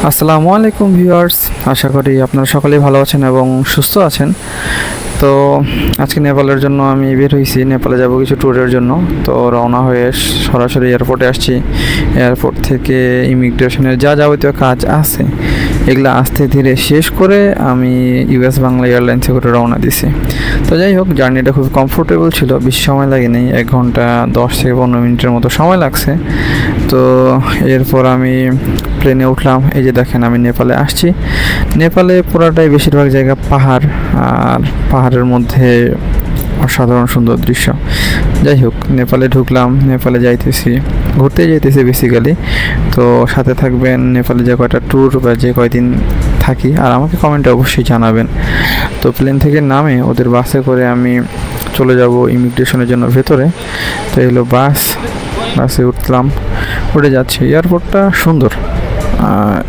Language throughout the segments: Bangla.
আসসালামু আলাইকুম ভিউয়ার্স, আশা করি আপনারা সকলেই ভালো আছেন এবং সুস্থ আছেন। তো আজকে নেপালের জন্য আমি বের হয়েছি, নেপালে যাব কিছু ট্যুরের জন্য। তো রওনা হয়ে সরাসরি এয়ারপোর্টে আসছি। এয়ারপোর্ট থেকে ইমিগ্রেশনের যা যাবতীয় কাজ আছে এগুলো আস্তে ধীরে শেষ করে আমি ইউএস বাংলা এয়ারলাইন্সে করে রওনা দিছি। তো যাই হোক, জার্নিটা খুব কমফোর্টেবল ছিল, বেশি সময় লাগেনি, 1 ঘন্টা 10 থেকে 15 মিনিটের মতো সময় লাগছে। তো এরপর আমি প্লেনে উঠলাম। এই যে দেখেন, আমি নেপালে আসছি। নেপালে পুরাটাই বেশিরভাগ জায়গা পাহাড়, আর পাহাড়ের মধ্যে অসাধারণ সুন্দর দৃশ্য। যাই হোক, নেপালে ঢুকলাম, নেপালে যাইতেছি, ঘুরতে যাইতেছি বেসিক্যালি। তো সাথে থাকবেন, নেপালে যে কয়টা ট্যুর বা যে কয়দিন থাকি, আর আমাকে কমেন্টে অবশ্যই জানাবেন। তো প্লেন থেকে নামে ওদের বাসে করে আমি চলে যাব ইমিগ্রেশনের জন্য ভেতরে। তো এলো বাসে উঠলাম, উঠে যাচ্ছি। এয়ারপোর্টটা সুন্দর।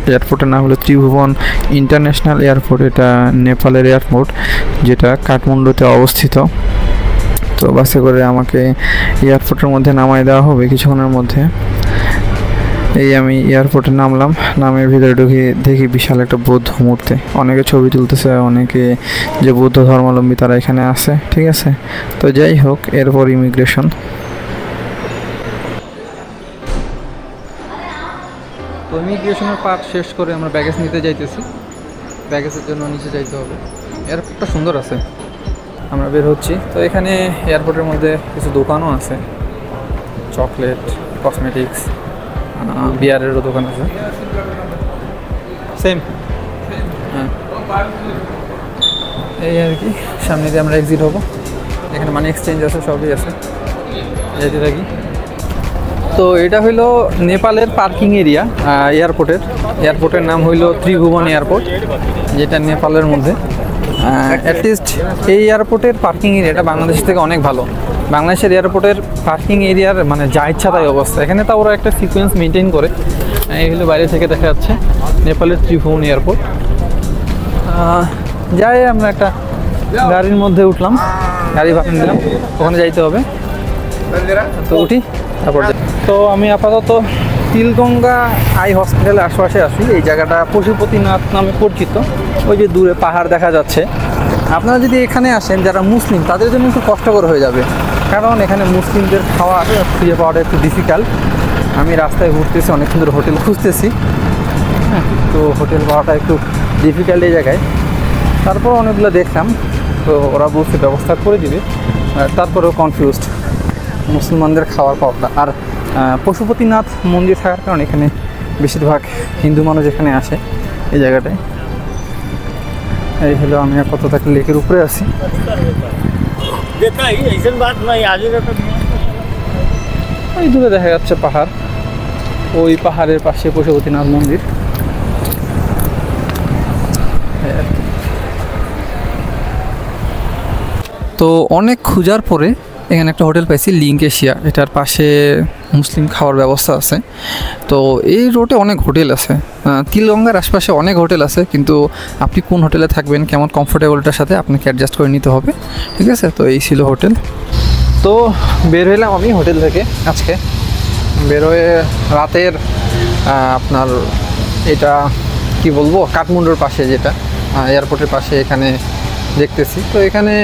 এয়ারপোর্টের নাম হলো ত্রিভুবন ইন্টারন্যাশনাল এয়ারপোর্ট। এটা নেপালের এয়ারপোর্ট, যেটা কাঠমান্ডুতে অবস্থিত। তো বাসে করে আমাকে এয়ারপোর্টের মধ্যে নামাই দেওয়া হবে কিছুক্ষণের মধ্যে। এই আমি এয়ারপোর্টে নামলাম, নামে ভিতরে ঢুকে দেখি বিশাল একটা বৌদ্ধ মূর্তি। অনেকে ছবি তুলতেছে, অনেকে যে বৌদ্ধ ধর্মাবলম্বী তারা এখানে আছে, ঠিক আছে। তো যাই হোক, এরপর ইমিগ্রেশন। তো ইমিগ্রেশনের পার্ট শেষ করে আমরা ব্যাগেজ নিতে যাইতেছি। ব্যাগেজের জন্য নিচে যাইতে হবে। এয়ারপোর্টটা সুন্দর আছে, আমরা বের হচ্ছি। তো এখানে এয়ারপোর্টের মধ্যে কিছু দোকানও আছে, চকলেট, কসমেটিক্স, বিয়ারেরও দোকান আছে। সেম, হ্যাঁ, এই আর কি। সামনে দিয়ে আমরা এক্সিট হবো। এখানে মানি এক্সচেঞ্জ আছে, সবই আছে, যেতে থাকি। তো এটা হইলো নেপালের পার্কিং এরিয়া এয়ারপোর্টের নাম হইলো ত্রিভুবন এয়ারপোর্ট, যেটা নেপালের মধ্যে। অ্যাটলিস্ট এই এয়ারপোর্টের পার্কিং এরিয়াটা বাংলাদেশ থেকে অনেক ভালো। বাংলাদেশের এয়ারপোর্টের পার্কিং এরিয়ার মানে যা ইচ্ছা তাই অবস্থা। এখানে তো ওরা একটা সিকোয়েন্স মেনটেন করে। এই হলো বাইরে থেকে দেখা যাচ্ছে নেপালের ত্রিভুবন এয়ারপোর্ট। যাই, আমরা একটা গাড়ির মধ্যে উঠলাম, গাড়ি ভাড়া দিলাম, ওখানে যাইতে হবে। তো উঠি, তারপর। তো আমি আপাতত তিলগঙ্গা আই হসপিটালের আশেপাশে আছি। এই জায়গাটা পশুপতিনাথ নামে পরিচিত। ওই যে দূরে পাহাড় দেখা যাচ্ছে। আপনারা যদি এখানে আসেন যারা মুসলিম, তাদের জন্য একটু কষ্টকর হয়ে যাবে, কারণ এখানে মুসলিমদের খাওয়া খুঁজে পাওয়াটা একটু ডিফিকাল্ট। আমি রাস্তায় ঘুরতেছি, অনেক সুন্দর হোটেল খুঁজতেছি, হ্যাঁ, তো হোটেল পাওয়াটা একটু ডিফিকাল্ট এই জায়গায়। তারপর অনেকগুলো দেখলাম, তো ওরা বলছে ব্যবস্থা করে দিবে, তারপরেও কনফিউজড মুসলমানদের খাওয়ার পাওয়াটা। আর পশুপতিনাথ মন্দির থাকার কারণে এখানে বেশিরভাগ হিন্দু মানুষ এখানে আসে এই জায়গাটায়। এই হলো, আমি আপাতত একটা লেকের উপরে আছি। ওই দূরে দেখা যাচ্ছে পাহাড়, ওই পাহাড়ের পাশে পশুপতিনাথ মন্দির। তো অনেক খোঁজার পরে এখানে একটা হোটেল পাইছি, লিঙ্ক এশিয়া। এটার পাশে মুসলিম খাওয়ার ব্যবস্থা আছে। তো এই রোডে অনেক হোটেল আছে, তিলগঙ্গার আশপাশে অনেক হোটেল আছে, কিন্তু আপনি কোন হোটেলে থাকবেন, কেমন কমফোর্টেবলটার সাথে আপনাকে অ্যাডজাস্ট করে নিতে হবে, ঠিক আছে। তো এই ছিল হোটেল। তো বের হইলাম আমি হোটেল থেকে আজকে। বের হয়ে রাতের আপনার এটা কি বলবো, কাঠমান্ডুর পাশে, যেটা এয়ারপোর্টের পাশে, এখানে দেখতেছি। তো এখানে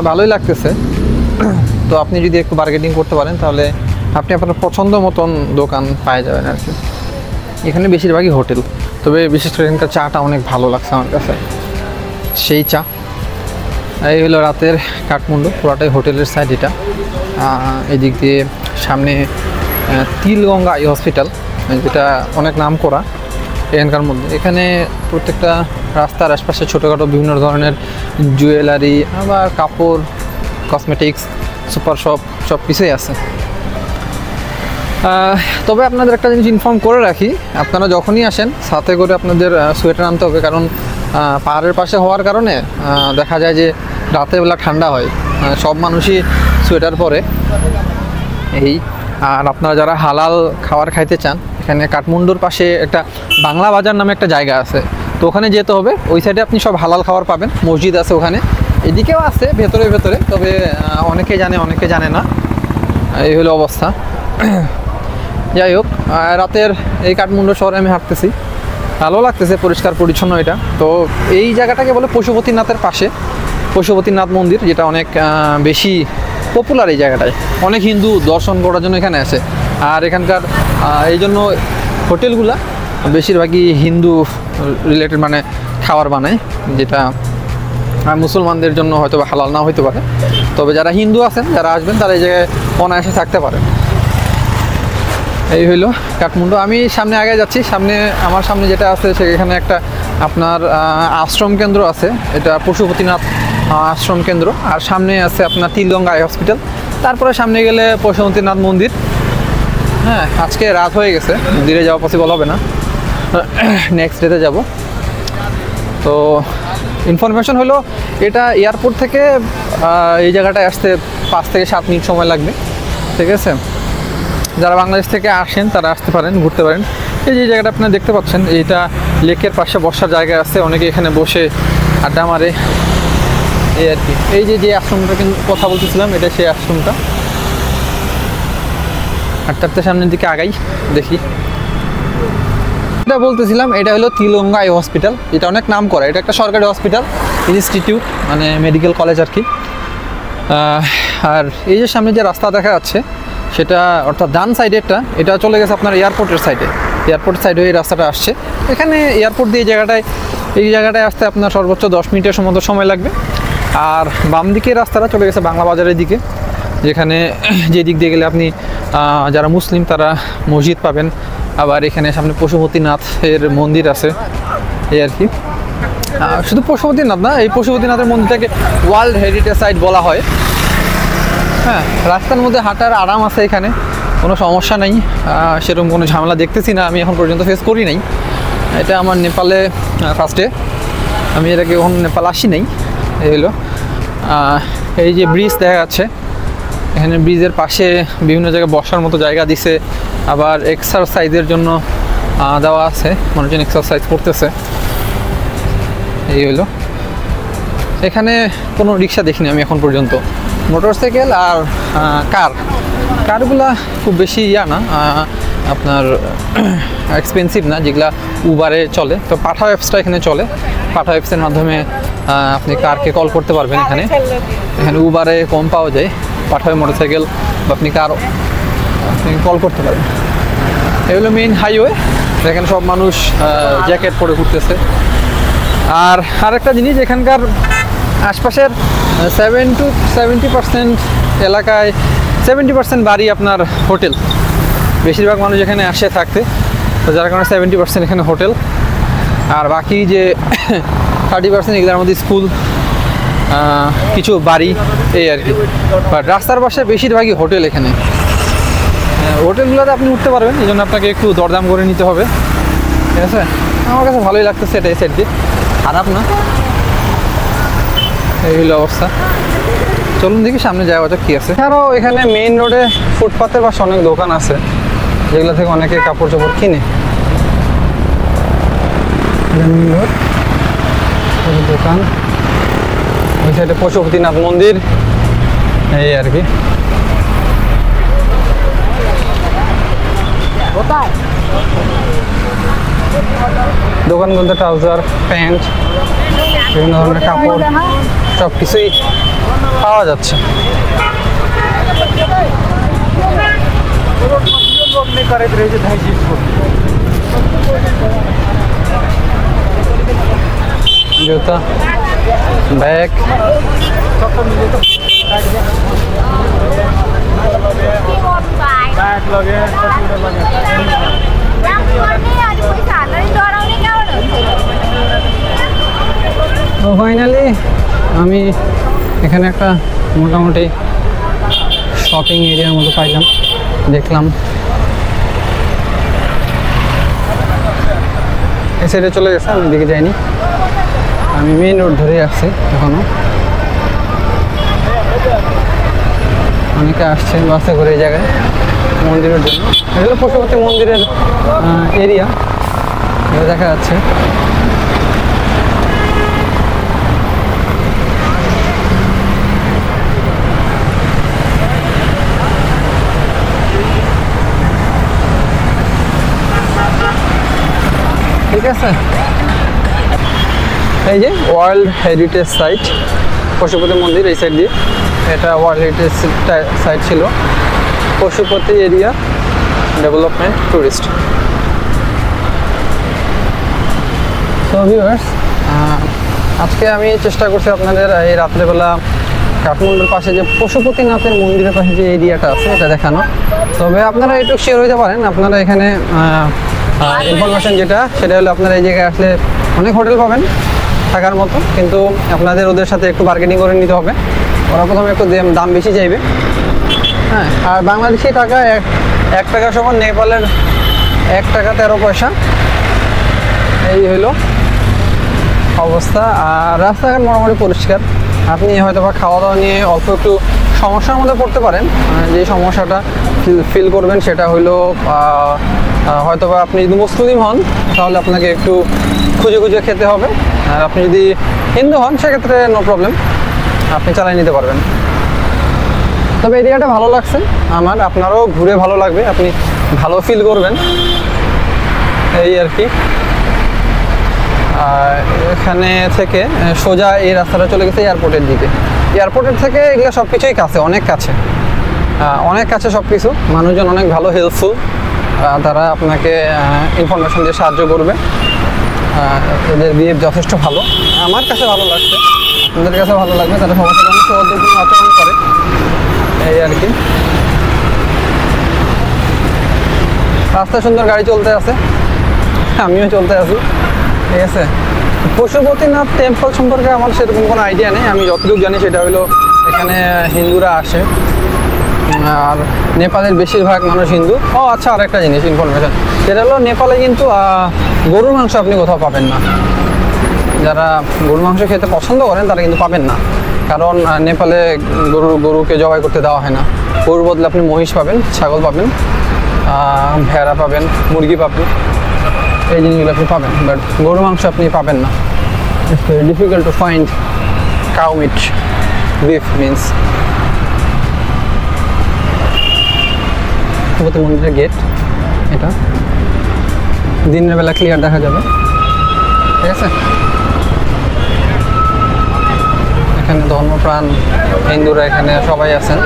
ভালোই লাগতেছে। তো আপনি যদি একটু বার্গেনিং করতে পারেন তাহলে আপনি আপনার পছন্দ মতন দোকান পাওয়া যাবেন আর কি। এখানে বেশিরভাগই হোটেল, তবে বিশেষ করে এখানকার চাটা অনেক ভালো লাগছে আমার কাছে, সেই চা। এই হলো রাতের কাঠমান্ডু, পুরাটাই হোটেলের সাইড এটা। এদিক দিয়ে সামনে তিলগঙ্গা আই হসপিটাল, যেটা অনেক নাম করা এখানকার মধ্যে। এখানে প্রত্যেকটা রাস্তার আশপাশে ছোটোখাটো বিভিন্ন ধরনের জুয়েলারি, আবার কাপড়, কসমেটিক্স, সুপার শপ, সব কিছুই আছে। তবে আপনাদের একটা জিনিস ইনফর্ম করে রাখি, আপনারা যখনই আসেন সাথে করে আপনাদের সোয়েটার আনতে হবে, কারণ পাহাড়ের পাশে হওয়ার কারণে দেখা যায় যে রাতেরবেলা ঠান্ডা হয়, সব মানুষই সোয়েটার পরে। এই আর আপনারা যারা হালাল খাবার খাইতে চান, এখানে কাঠমান্ডুর পাশে একটা বাংলা বাজার নামে একটা জায়গা আছে, তো ওখানে যেতে হবে। ওই সাইডে আপনি সব হালাল খাবার পাবেন, মসজিদ আছে ওখানে, এদিকেও আছে ভেতরে, তবে অনেকে জানে অনেকে জানে না, এই হলো অবস্থা। যাই হোক, রাতের এই কাঠমান্ডু শহরে আমি হাঁটতেছি, ভালো লাগতেছে, পরিষ্কার পরিচ্ছন্ন এটা। তো এই জায়গাটাকে বলে পশুপতিনাথের পাশে পশুপতিনাথ মন্দির, যেটা অনেক বেশি পপুলার। এই জায়গাটায় অনেক হিন্দু দর্শন করার জন্য এখানে আসে। আর এখানকার এই জন্য হোটেলগুলা বেশিরভাগই হিন্দু রিলেটেড, মানে খাবার বানায়, যেটা মুসলমানদের জন্য হয়তো বা হালাল না হইতে পারে। তবে যারা হিন্দু আছেন, যারা আসবেন, তারা এই জায়গায় অনায়াসে থাকতে পারেন। এই হইলো কাঠমান্ডু। আমি সামনে আগে যাচ্ছি, আমার সামনে যেটা আছে সেখানে একটা আপনার আশ্রম কেন্দ্র আছে, এটা পশুপতিনাথ আশ্রম কেন্দ্র। আর সামনে আছে আপনার তিলগঙ্গা আই হসপিটাল। তারপরে সামনে গেলে পশুপতিনাথ মন্দির। হ্যাঁ, আজকে রাত হয়ে গেছে, মন্দিরে যাওয়া পসিবল হবে না, নেক্সট ডেতে যাব। তো ইনফরমেশন হলো, এটা এয়ারপোর্ট থেকে এই জায়গাটায় আসতে 5 থেকে 7 মিনিট সময় লাগবে, ঠিক আছে। যারা বাংলাদেশ থেকে আসেন তারা আসতে পারেন, ঘুরতে পারেন। এই যে জায়গাটা আপনারা দেখতে পাচ্ছেন, এইটা লেকের পাশে বসার জায়গা আছে, অনেকে এখানে বসে আড্ডা মারে, এই আর কি। এই যে আশ্রমটা কিন্তু কথা বলতেছিলাম, এটা সেই আশ্রমটা। হাঁটতে সামনের দিকে আগাই, দেখি। এটা বলতেছিলাম, এটা হলো তিলগঙ্গা আই হসপিটাল। এটা অনেক নাম করা, এটা একটা সরকারি হসপিটাল, ইনস্টিটিউট, মানে মেডিকেল কলেজ আর কি। আর এই যে সামনে যে রাস্তা দেখা যাচ্ছে, সেটা অর্থাৎ ডান সাইডেরটা, এটা চলে গেছে আপনার এয়ারপোর্টের সাইডে। এয়ারপোর্ট সাইডে এই রাস্তাটা আসছে। এখানে এয়ারপোর্ট দিয়ে এই জায়গাটায় আসতে আপনার সর্বোচ্চ 10 মিনিটের মতো সময় লাগবে। আর বাম দিকে রাস্তাটা চলে গেছে বাংলা বাজারের দিকে, যেখানে যে দিক দিয়ে গেলে আপনি যারা মুসলিম তারা মসজিদ পাবেন। আবার এখানে সামনে পশুপতিনাথের মন্দির আছে, এই আর কি। শুধু পশুপতিনাথ না, এই পশুপতিনাথের মন্দিরটাকে ওয়ার্ল্ড হেরিটেজ সাইট বলা হয়। হ্যাঁ, রাস্তার মধ্যে হাঁটার আরাম আছে, এখানে কোনো সমস্যা নেই, সেরকম কোনো ঝামেলা দেখতেছি না, আমি এখন পর্যন্ত ফেস করি নাই। এটা আমার নেপালে ফার্স্টে, আমি এর আগে কখনো নেপাল আসি নাই। এই হলো এই যে ব্রিজ দেখা যাচ্ছে, এখানে ব্রিজের পাশে বিভিন্ন জায়গায় বসার মতো জায়গা দিছে, আবার এক্সারসাইজের জন্য দেওয়া আছে, মানুষজন এক্সারসাইজ করতেছে। এই হলো, এখানে কোনো রিক্সা দেখিনি আমি এখন পর্যন্ত। মোটরসাইকেল আর কারগুলা খুব বেশি না, আপনার এক্সপেন্সিভ না, যেগুলা উবারে চলে। তো পাঠাও অ্যাপসটা এখানে চলে, পাঠাও অ্যাপসের মাধ্যমে আপনি কারকে কল করতে পারবেন। এখানে উবারে কম পাওয়া যায়, পাঠাও মোটরসাইকেল বা আপনি কল করতে পারবেন। এগুলো মেইন হাইওয়ে, এখানে সব মানুষ জ্যাকেট পরে ঘুরতেছে। আর আরেকটা জিনিস, এখানকার আশপাশের 70% এলাকায় 70% বাড়ি আপনার হোটেল। বেশিরভাগ মানুষ এখানে আসে থাকতে, তো যার কারণে 70% এখানে হোটেল। আর বাকি যে 30% এগুলোর মধ্যে স্কুল, কিছু বাড়ি, এই আর কি। বাট রাস্তার পাশে বেশিরভাগই হোটেল। এখানে হোটেলগুলোতে আপনি উঠতে পারবেন, এই জন্য আপনাকে একটু দরদাম করে নিতে হবে, ঠিক আছে। আমার কাছে ভালোই লাগতেছে, এটা এই সাইড দিয়ে খারাপ না। এই হলো অবস্থা। চলুন দেখি সামনে যাওয়া যাক কি আছে। আরও এখানে মেইন রোডে ফুটপাতের পাশে অনেক দোকান আছে, যেগুলো থেকে অনেকে কাপড় চোপড় কিনে। দোকান, ওই সাইডে পশুপতিনাথ মন্দির, এই আর কি। দোকানগুলোতে ট্রাউজার, প্যান্ট, বিভিন্ন ধরনের কাপড় সব কিছুই পাওয়া যাচ্ছে। জুতা, ব্যাগ, তো ফাইনালি আমি এখানে একটা মোটামুটি শপিং এরিয়ার মতো পাইলাম, দেখলাম। এই সাইডে চলে গেছে, আমি দিকে যাইনি, আমি মেইন রোড ধরে আসছি এখনো। অনেকে আসছে বাসে করে এই জায়গায় মন্দিরের জন্য। এগুলো পশুপতি মন্দিরের এরিয়া, এগুলো দেখা যাচ্ছে। ঠিক আছে, এই যে ওয়ার্ল্ড হেরিটেজ সাইট পশুপতি মন্দির, এই সাইড দিয়ে এটা ওয়ার্ল্ড হেরিটেজ সাইট ছিল। Pashupati area development tourist. তো ভিউয়ার্স, আজকে আমি চেষ্টা করছি আপনাদের এই রাত্রেবেলা কাঠমান্ডুর পাশে যে পশুপতিনাথের মন্দিরের পাশে যে এরিয়াটা আছে এটা দেখানো। তবে আপনারা একটু শেয়ার হতে পারেন, আপনারা এখানে ইনফরমেশন যেটা সেটা হলো আপনারা এই জায়গায় আসলে অনেক হোটেল পাবেন থাকার মতো, কিন্তু আপনাদের ওদের সাথে একটু বার্গেনিং করে নিতে হবে। ওরা প্রথমে একটু দাম বেশি চাইবে, হ্যাঁ। আর বাংলাদেশি টাকা 1 টাকা সমান নেপালের 1 টাকা 13 পয়সা, এই হইল অবস্থা। আর রাস্তাঘাট মোটামুটি পরিষ্কার। আপনি হয়তো বা খাওয়া দাওয়া নিয়ে অল্প একটু সমস্যার মধ্যে পড়তে পারেন। যে সমস্যাটা ফিল করবেন সেটা হইলো হয়তো বা আপনি যদি মুসলিম হন তাহলে আপনাকে একটু খুঁজে খুঁজে খেতে হবে। আর আপনি যদি হিন্দু হন সেক্ষেত্রে নো প্রবলেম, আপনি চালিয়ে নিতে পারবেন। তবে এরিয়াটা ভালো লাগছে আমার, আপনারও ঘুরে ভালো লাগবে, আপনি ভালো ফিল করবেন, এই আর কি। এখানে থেকে সোজা এই রাস্তাটা চলে গেছে এয়ারপোর্টের দিকে। এয়ারপোর্টের থেকে এগুলো সব কিছুই কাছে, অনেক কাছে সব কিছু। মানুষজন অনেক ভালো, হেল্পফুল, তারা আপনাকে ইনফরমেশন দিয়ে সাহায্য করবে। এদের বিহেভ যথেষ্ট ভালো, আমার কাছে ভালো লাগছে, আপনাদের কাছে ভালো লাগবে। তারা সবার সাথে অনেক সহযোগী আচরণ করে, এই আর কি। রাস্তা সুন্দর, গাড়ি চলতে আছে, আমিও চলতে আছি, ঠিক আছে। পশুপতিনাথ টেম্পল সম্পর্কে আমার সেরকম কোনো আইডিয়া নেই। আমি যতটুকু জানি সেটা হলো এখানে হিন্দুরা আসে, আর নেপালের বেশিরভাগ মানুষ হিন্দু। ও আচ্ছা, আর একটা জিনিস ইনফরমেশন, সেটা হলো নেপালে কিন্তু গরুর মাংস আপনি কোথাও পাবেন না। যারা গরুর মাংস খেতে পছন্দ করেন তারা কিন্তু পাবেন না, কারণ নেপালে গরুকে জবাই করতে দেওয়া হয় না। গরুর বদলে আপনি মহিষ পাবেন, ছাগল পাবেন, ভেড়া পাবেন, মুরগি পাবেন, এই জিনিসগুলো আপনি পাবেন, বাট গরুর মাংস আপনি পাবেন না। It's very difficult to find cow meat, beef means. Pashupati মন্দিরের গেট এটা, দিনের বেলা ক্লিয়ার দেখা যাবে, ঠিক আছে। এখানে ধর্মপ্রাণ হিন্দুরা এখানে সবাই আছেন,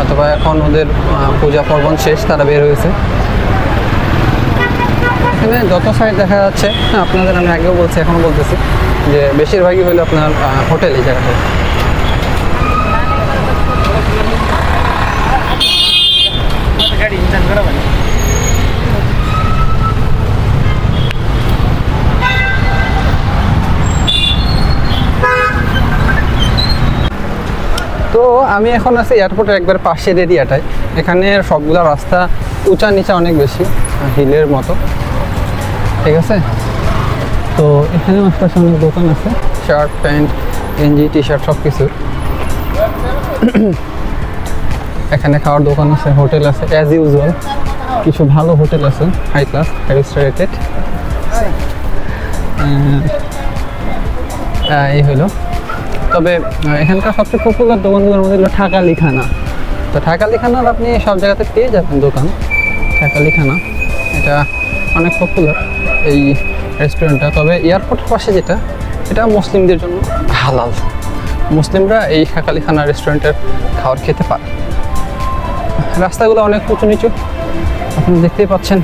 অথবা এখন ওদের পূজা পার্বণ শেষ, তারা বের হয়েছে। এখানে যত সাইড দেখা যাচ্ছে, আপনাদের আমি আগেও বলছি এখনও বলতেছি যে বেশিরভাগই হলো আপনার হোটেল এই জায়গাটায়। তো আমি এখন আছি এয়ারপোর্টের একবার পাশের এরিয়াটায়। এখানে সবগুলো রাস্তা উঁচা নিচা অনেক বেশি, হিলের মতো, ঠিক আছে। তো এখানে আশপাশে অনেক দোকান আছে, শার্ট প্যান্ট গেঞ্জি টি শার্ট সব কিছুর। এখানে খাওয়ার দোকান আছে, হোটেল আছে, অ্যাজ ইউজুয়াল কিছু ভালো হোটেল আছে, হাই ক্লাস, 5 স্টার রেটেড। এই হলো। তবে এখানকার সবচেয়ে পপুলার দোকানগুলোর মধ্যে হলো ঠাকালি খানা। তো ঠাকালি খানার আপনি সব জায়গাতে পেয়ে যাবেন দোকান, ঠাকালি খানা, এটা অনেক পপুলার এই রেস্টুরেন্টটা। তবে এয়ারপোর্টের পাশে যেটা, এটা মুসলিমদের জন্য হালাল, মুসলিমরা এই ঠাকালি খানা রেস্টুরেন্টের খাবার খেতে পারে। রাস্তাগুলো অনেক উঁচু নিচু, আপনি দেখতেই পাচ্ছেন।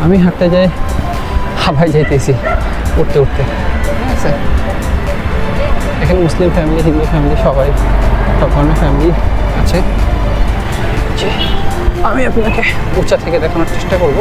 আমি হাঁটতে যাই, হাবাই যাইতেছি উঠতে উঠতে, ঠিক আছে। এখানে মুসলিম ফ্যামিলি, হিন্দু ফ্যামিলি, সবাই, সব ধরনের ফ্যামিলি আছে। আমি আপনাকে উঁচা থেকে দেখানোর চেষ্টা করব।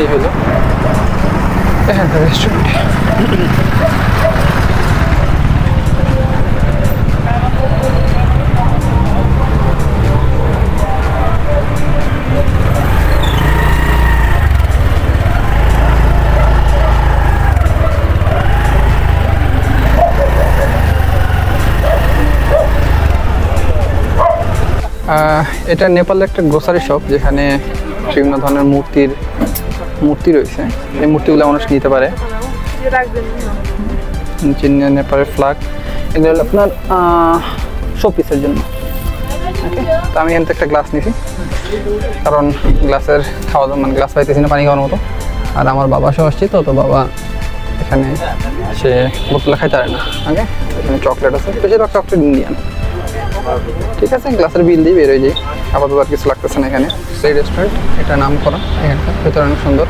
এই হলো এখানকার রেস্টুরেন্ট। এটা নেপালের একটা গ্রোসারি শপ, যেখানে বিভিন্ন ধরনের মূর্তি রয়েছে। এই মূর্তিগুলো মানুষ নিতে পারে। নেপালের ফ্ল্যাগ, এগুলো হলো আপনার শোপিসের জন্য। ওকে, তো আমি এখান থেকে একটা গ্লাস নিছি, কারণ গ্লাসের খাওয়া দাওয়া মানে গ্লাস পাইতেছি না পানি খাওয়ার মতো। আর আমার বাবা সহ আসছি, তো বাবা এখানে সে বোতলে খাইতে পারে না। ওকে, এখানে চকলেট আছে, বেশিরভাগ চকলেট ইন্ডিয়ান। ঠিক আছে, গ্লাসের বিল দিয়ে বেরোয় যাই। আপাতত আর কিছু লাগতেছে না এখানে। সেই রেস্টুরেন্ট, এটা নাম করা, এখানটা ভেতরে অনেক সুন্দর।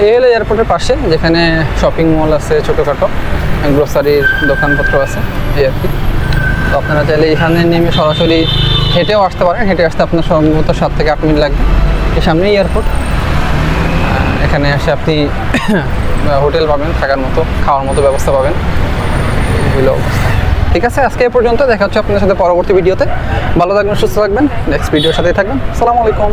এই হলো এয়ারপোর্টের পাশে, যেখানে শপিং মল আছে, ছোটোখাটো গ্রোসারির দোকানপত্র আছে, এই আর কি। তো আপনারা চাইলে এখানে নেমে সরাসরি হেঁটেও আসতে পারেন। হেঁটে আসতে আপনার সম্ভবত 7 থেকে 8 মিনিট লাগবে। এই সামনেই এয়ারপোর্ট। এখানে এসে আপনি হোটেল পাবেন, থাকার মতো, খাওয়ার মতো ব্যবস্থা পাবেন। এগুলো অবস্থা। ঠিক আছে, আজকে এ পর্যন্ত। দেখা হচ্ছে আপনার সাথে পরবর্তী ভিডিওতে। ভালো থাকবেন, সুস্থ থাকবেন, নেক্সট ভিডিওর সাথেই থাকবেন। আসসালামু আলাইকুম।